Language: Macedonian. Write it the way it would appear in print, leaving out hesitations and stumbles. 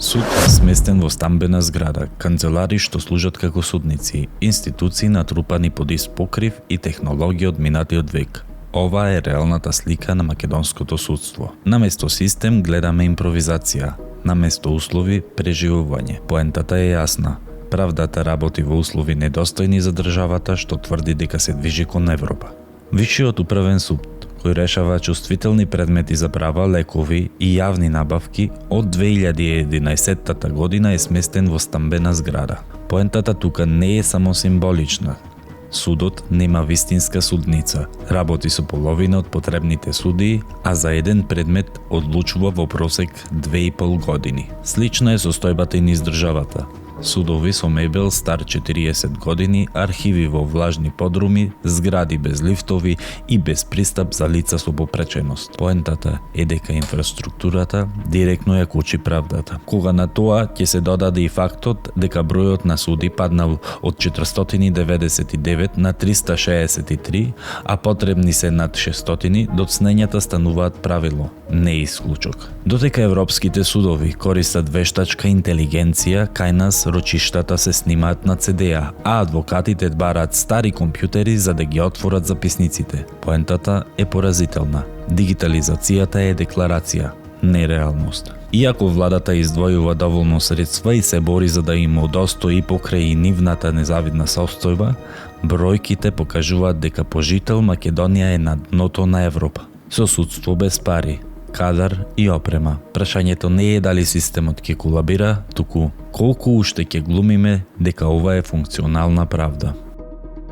Суд е сместен во стамбена зграда, канцелари што служат како судници, институции натрупани под ист покрив и технологија од минатиот век. Ова е реалната слика на македонското судство. Наместо систем гледаме импровизација, наместо услови преживување. Поентата е јасна. Правдата работи во услови недостојни за државата што тврди дека се движи кон Европа. Висшиот управен суд, кој решава чувствителни предмети за права, лекови и јавни набавки, од 2011 година е сместен во стамбена зграда. Поентата тука не е само символична. Судот нема вистинска судница, работи со половина од потребните судии, а за еден предмет одлучува во просек 2,5 години. Слична е состојбата и низ државата. Судови со мебел стар 40 години, архиви во влажни подруми, згради без лифтови и без пристап за лица со попреченост. Поентата е дека инфраструктурата директно ја кучи правдата. Кога на тоа ќе се додаде и фактот дека бројот на суди паднал од 499 на 363, а потребни се над 600, доцнењата стануваат правило, не исклучок. Додека европските судови користат вештачка интелигенција, кај нас рочиштата се снимаат на CD-а, а адвокатите бараат стари компјутери за да ги отворат записниците. Поентата е поразителна. Дигитализацијата е декларација, не реалност. Иако владата издвојува доволно средства и се бори за да им удостои покрај нивната незавидна состојба, бројките покажуваат дека по жител Македонија е на дното на Европа. Со судство без пари, кадар и опрема. Прашањето не е дали системот ќе колабира, туку колку уште ќе глумиме дека ова е функционална правда.